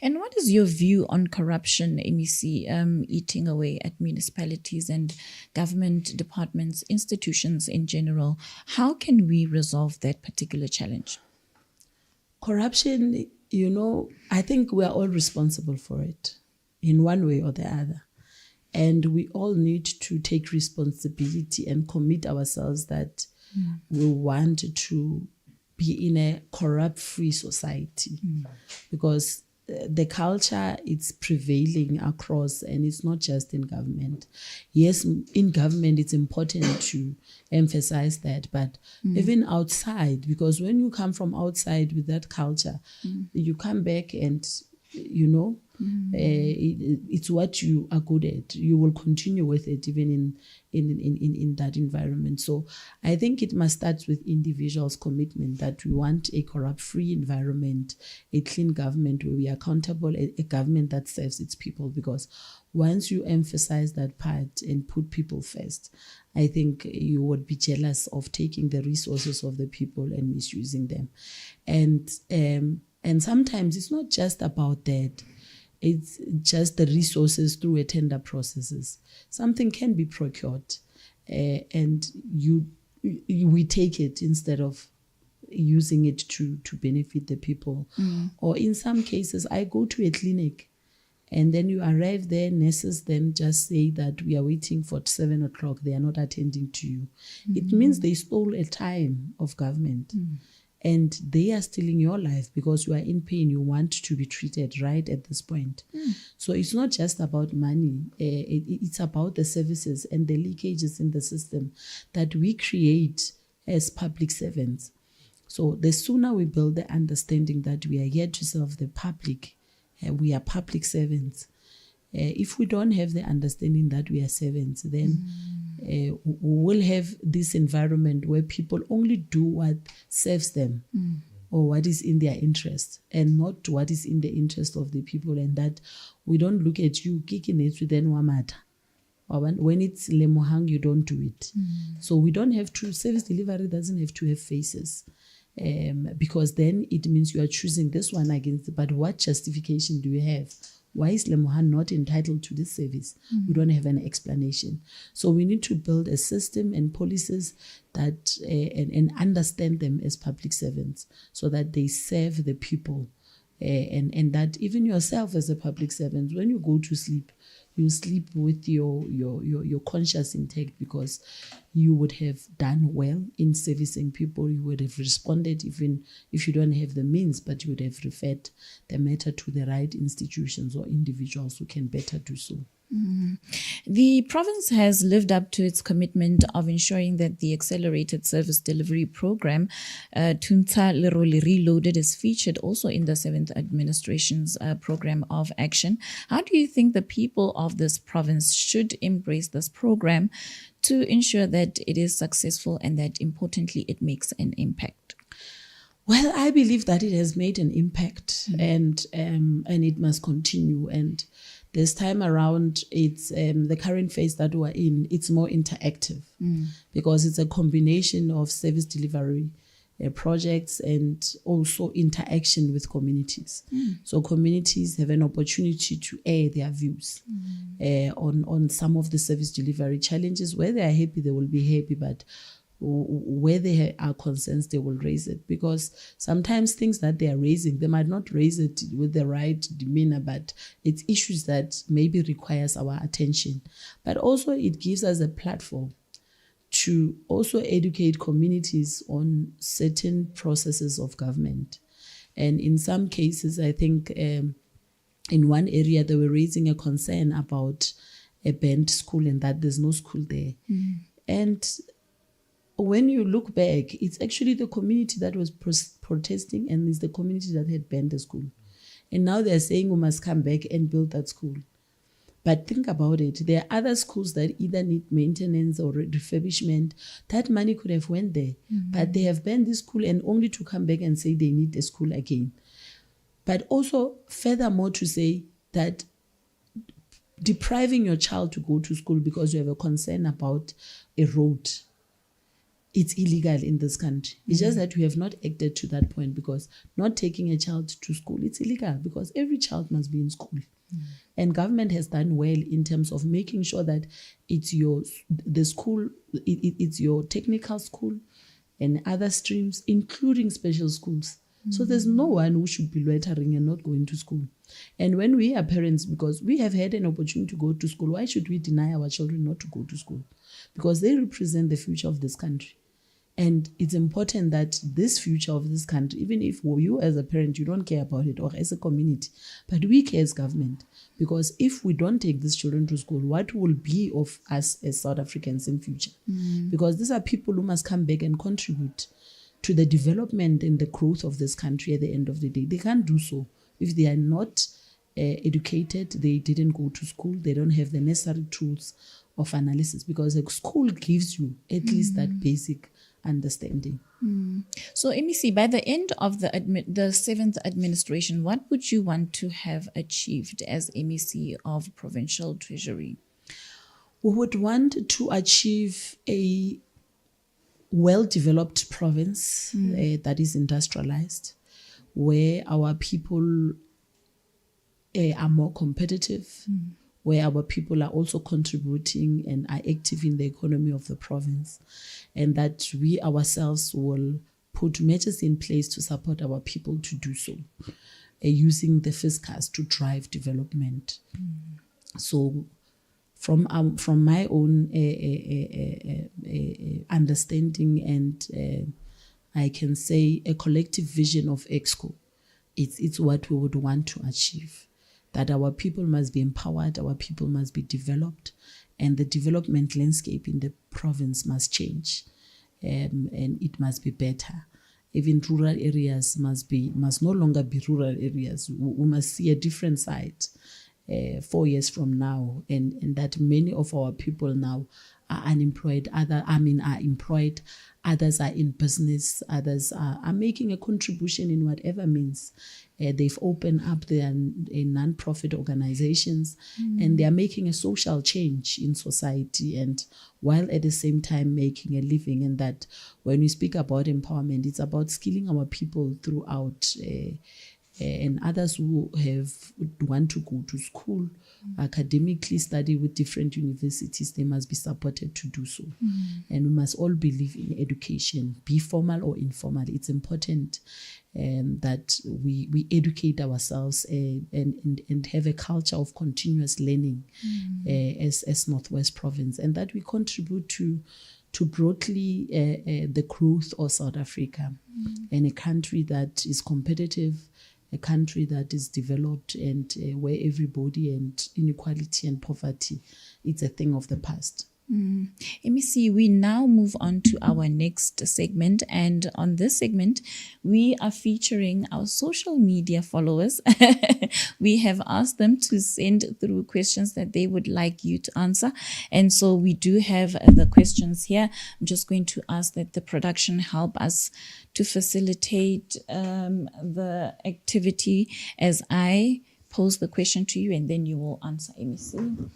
And what is your view on corruption, MEC, eating away at municipalities and government departments, institutions in general? How can we resolve that particular challenge? Corruption, I think we are all responsible for it in one way or the other. And we all need to take responsibility and commit ourselves that we want to be in a corrupt-free society, because the culture is prevailing across, and it's not just in government. Yes, in government it's important to emphasize that, but even outside, because when you come from outside with that culture, you come back and it's what you are good at. You will continue with it even in that environment. So I think it must start with individuals' commitment that we want a corrupt-free environment, a clean government where we are accountable, a government that serves its people. Because once you emphasize that part and put people first, I think you would be jealous of taking the resources of the people and misusing them. And sometimes it's not just about that. It's just the resources through a tender processes. Something can be procured, and we take it instead of using it to benefit the people. Or in some cases, I go to a clinic, and then you arrive there, nurses then just say that we are waiting for 7 o'clock. They are not attending to you. It means they stole a time of government. And they are stealing your life because you are in pain. You want to be treated right at this point. So it's not just about money. It's about the services and the leakages in the system that we create as public servants. So the sooner we build the understanding that we are here to serve the public, we are public servants. If we don't have the understanding that we are servants, then we will have this environment where people only do what serves them or what is in their interest, and not what is in the interest of the people, and that we don't look at you kicking it with Wamata. When it's Lemohang, you don't do it. So we don't have to, service delivery doesn't have to have faces. Because then it means you are choosing this one against, but what justification do you have? Why is Lemohan not entitled to this service? We don't have an explanation. So we need to build a system and policies that and understand them as public servants so that they serve the people. And that even yourself as a public servant, when you go to sleep, you sleep with your conscience intact, because you would have done well in servicing people. You would have responded even if you don't have the means, but you would have referred the matter to the right institutions or individuals who can better do so. The province has lived up to its commitment of ensuring that the accelerated service delivery program, Tunta Lerole Reloaded, is featured also in the 7th Administration's program of action. How do you think the people of this province should embrace this program to ensure that it is successful and that, importantly, it makes an impact? Well, I believe that it has made an impact, and it must continue. And this time around, it's the current phase that we're in, it's more interactive because it's a combination of service delivery projects and also interaction with communities. So communities have an opportunity to air their views on some of the service delivery challenges. Where they are happy, they will be happy, but where they are concerns, they will raise it, because sometimes things that they are raising, they might not raise it with the right demeanor, but it's issues that maybe requires our attention. But also it gives us a platform to also educate communities on certain processes of government. And in some cases, I think in one area they were raising a concern about a banned school and that there's no school there. And when you look back, it's actually the community that was protesting, and it's the community that had banned the school. And now they're saying we must come back and build that school. But think about it. There are other schools that either need maintenance or refurbishment. That money could have went there. But they have banned this school, and only to come back and say they need a school again. But also, furthermore, to say that depriving your child to go to school because you have a concern about a road, it's illegal in this country. It's just that we have not acted to that point, because not taking a child to school, it's illegal, because every child must be in school. And government has done well in terms of making sure that it's the school, it's your technical school and other streams, including special schools. So there's no one who should be loitering and not going to school. And when we are parents, because we have had an opportunity to go to school, why should we deny our children not to go to school? Because they represent the future of this country. And it's important that this future of this country, even if you as a parent, you don't care about it, or as a community, but we care as government. Because if we don't take these children to school, what will be of us as South Africans in future? Because these are people who must come back and contribute to the development and the growth of this country at the end of the day. They can't do so if they are not educated, they didn't go to school, they don't have the necessary tools of analysis, because a school gives you at least that basic understanding. So MEC, by the end of the 7th administration, what would you want to have achieved as MEC of Provincial Treasury? We would want to achieve a well-developed province that is industrialized, where our people are more competitive, where our people are also contributing and are active in the economy of the province, and that we ourselves will put measures in place to support our people to do so, using the fiscus to drive development. So from my own understanding, and I can say a collective vision of EXCO, it's what we would want to achieve. That our people must be empowered, our people must be developed, and the development landscape in the province must change, and it must be better. Even rural areas must no longer be rural areas. We must see a different side, 4 years from now, and that many of our people now are unemployed, are employed, others are in business, others are making a contribution in whatever means. They've opened up their non-profit organizations, and they are making a social change in society, and while at the same time making a living. And that when we speak about empowerment, it's about skilling our people throughout, and others who want to go to school, academically study with different universities, they must be supported to do so. And we must all believe in education, be formal or informal. It's important that we educate ourselves and have a culture of continuous learning as Northwest Province, and that we contribute to broadly the growth of South Africa, and a country that is competitive, a country that is developed, and where everybody and inequality and poverty, it's a thing of the past. MEC, we now move on to our next segment, and on this segment we are featuring our social media followers. We have asked them to send through questions that they would like you to answer, and so we do have the questions here. I'm just going to ask that the production help us to facilitate the activity as I pose the question to you, and then you will answer, MEC.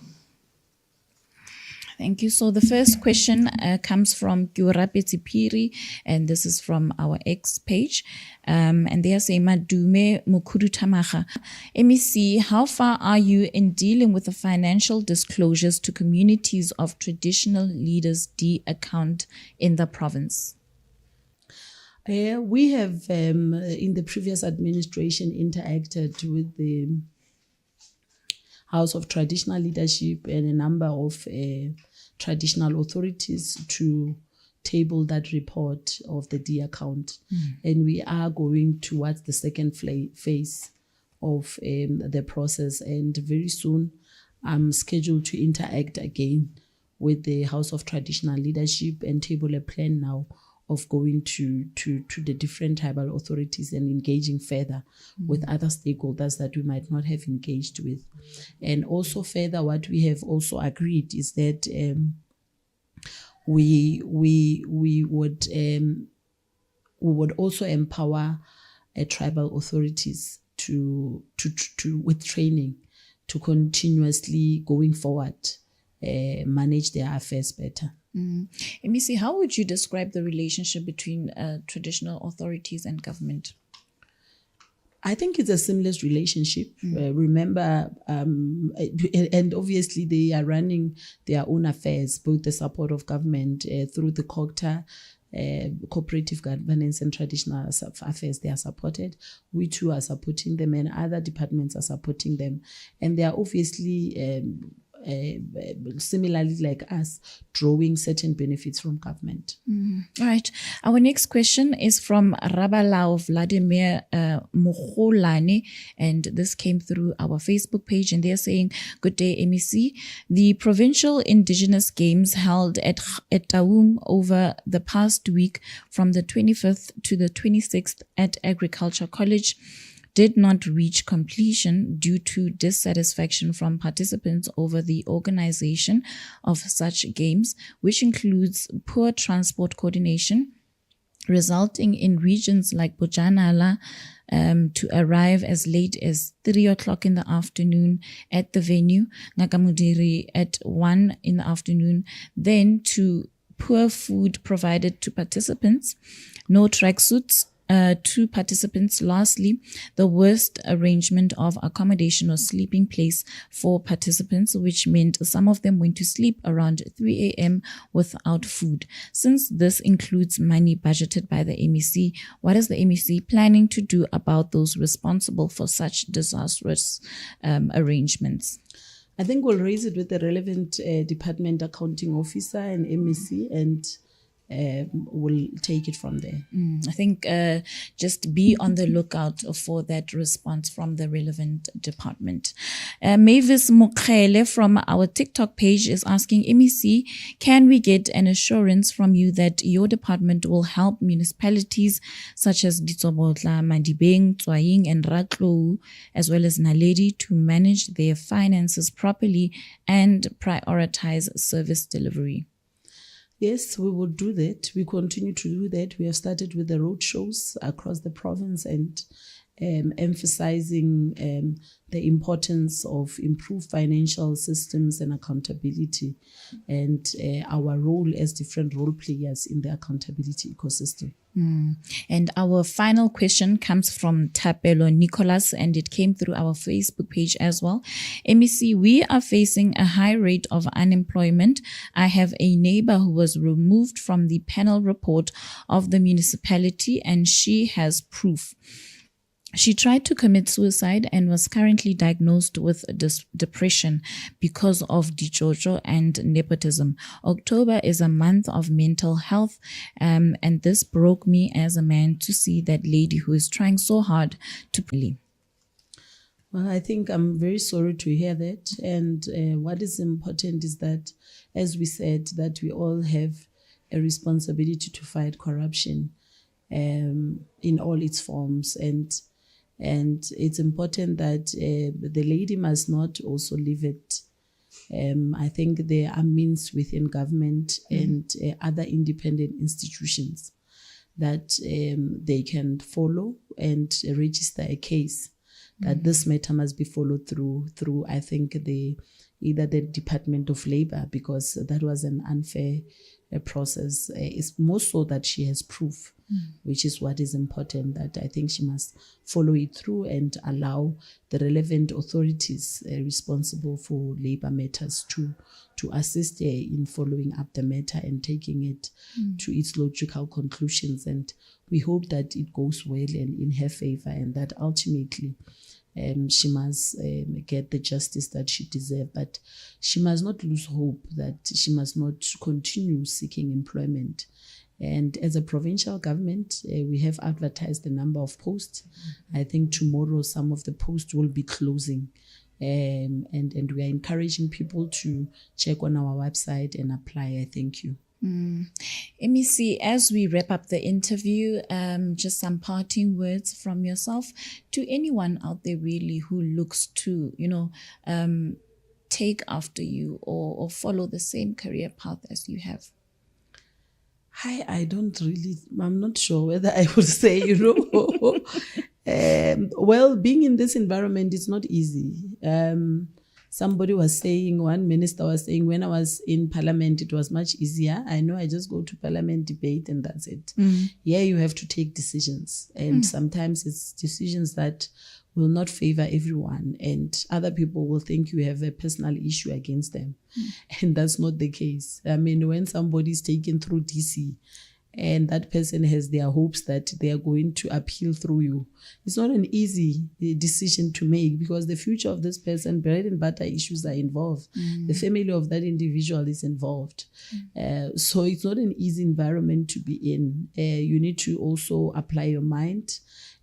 Thank you. So the first question comes from Kyurape Tsipiri, and this is from our X page. And they are saying, Madume Mukudutamaga. MEC, how far are you in dealing with the financial disclosures to communities of traditional leaders D account in the province? We have, in the previous administration, interacted with the House of Traditional Leadership and a number of traditional authorities to table that report of the D account. And we are going towards the second phase of the process. And very soon, I'm scheduled to interact again with the House of Traditional Leadership and table a plan now of going to the different tribal authorities and engaging further with other stakeholders that we might not have engaged with. And also further, what we have also agreed is that we would also empower tribal authorities to with training to continuously going forward manage their affairs better. MEC, how would you describe the relationship between traditional authorities and government? I think it's a seamless relationship. Remember, and obviously they are running their own affairs, both the support of government through the COGTA, cooperative governance and traditional affairs, they are supported. We too are supporting them, and other departments are supporting them. And they are obviously similarly like us, drawing certain benefits from government. All right. Our next question is from Rabalao Vladimir Mogolane, and this came through our Facebook page, and they're saying, good day, MEC. The Provincial Indigenous Games held at Taung over the past week from the 25th to the 26th at Agriculture College did not reach completion due to dissatisfaction from participants over the organization of such games, which includes poor transport coordination, resulting in regions like Bojanala to arrive as late as 3 o'clock in the afternoon at the venue, Ngakamudiri at 1 in the afternoon, then to poor food provided to participants, no tracksuits to participants. Lastly, the worst arrangement of accommodation or sleeping place for participants, which meant some of them went to sleep around 3 a.m. without food. Since this includes money budgeted by the MEC, what is the MEC planning to do about those responsible for such disastrous arrangements? I think we'll raise it with the relevant department accounting officer and MEC, and we'll take it from there. I think just be on the lookout for that response from the relevant department. Mavis Mukhele from our TikTok page is asking, MEC, can we get an assurance from you that your department will help municipalities such as Ditsobotla, Madibeng, Tswaying, and Ratlou, as well as Naledi, to manage their finances properly and prioritize service delivery? Yes, we will do that. We continue to do that. We have started with the road shows across the province and emphasizing the importance of improved financial systems and accountability, and our role as different role players in the accountability ecosystem. And our final question comes from Tapelo Nicholas, and it came through our Facebook page as well. MEC, we are facing a high rate of unemployment. I have a neighbor who was removed from the panel report of the municipality, and she has proof. She tried to commit suicide and was currently diagnosed with depression because of dijojo and nepotism. October is a month of mental health, and this broke me as a man to see that lady who is trying so hard to believe. Well, I think I'm very sorry to hear that. And what is important is that, as we said, that we all have a responsibility to fight corruption in all its forms. And it's important that the lady must not also leave it. I think there are means within government and other independent institutions that they can follow and register a case that this matter must be followed through I think either the Department of Labor, because that was an unfair process. It's more so that she has proof, which is what is important, that I think she must follow it through and allow the relevant authorities responsible for labor matters to assist her in following up the matter and taking it to its logical conclusions. And we hope that it goes well and in her favor, and that ultimately she must get the justice that she deserves. But she must not lose hope, that she must not continue seeking employment. And as a provincial government, we have advertised the number of posts. I think tomorrow some of the posts will be closing. And we are encouraging people to check on our website and apply. I thank you. MEC, as we wrap up the interview, just some parting words from yourself to anyone out there really who looks to, take after you or follow the same career path as you have. I'm not sure whether I would say, well, being in this environment is not easy. Somebody was saying, one minister was saying, when I was in parliament, it was much easier. I know I just go to parliament, debate, and that's it. Yeah, you have to take decisions. And sometimes it's decisions that will not favor everyone. And other people will think you have a personal issue against them. And that's not the case. I mean, when somebody's taken through DC, and that person has their hopes that they are going to appeal through you, it's not an easy decision to make, because the future of this person, bread and butter issues are involved. The family of that individual is involved. So it's not an easy environment to be in. You need to also apply your mind,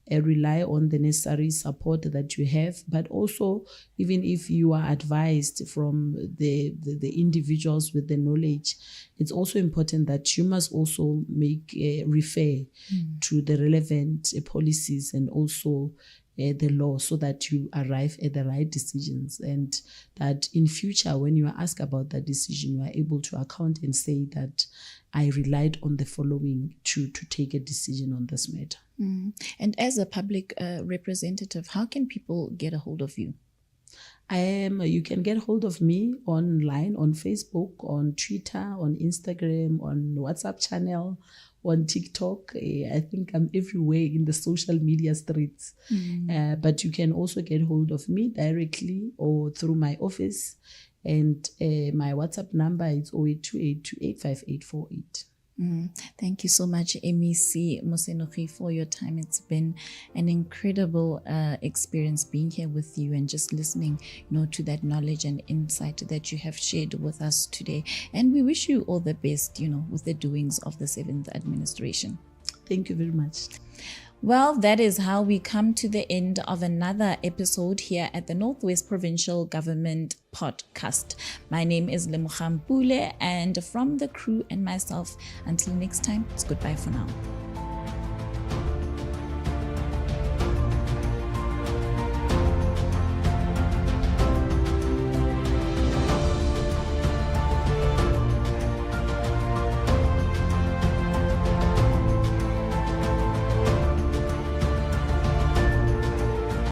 rely on the necessary support that you have, but also, even if you are advised from the individuals with the knowledge, it's also important that you must also refer to the relevant policies and also the law, so that you arrive at the right decisions, and that in future, when you are asked about that decision, you are able to account and say that I relied on the following to take a decision on this matter. And as a public representative, how can people get a hold of you? You can get hold of me online, on Facebook, on Twitter, on Instagram, on WhatsApp channel, on TikTok. I think I'm everywhere in the social media streets. But you can also get hold of me directly or through my office. And my WhatsApp number is 0828285848. Thank you so much, MEC Mosenogi, for your time. It's been an incredible experience being here with you and just listening, to that knowledge and insight that you have shared with us today. And we wish you all the best, with the doings of the 7th administration. Thank you very much. Well, that is how we come to the end of another episode here at the Northwest Provincial Government Podcast. My name is Lemogang Pule, and from the crew and myself, until next time, it's goodbye for now.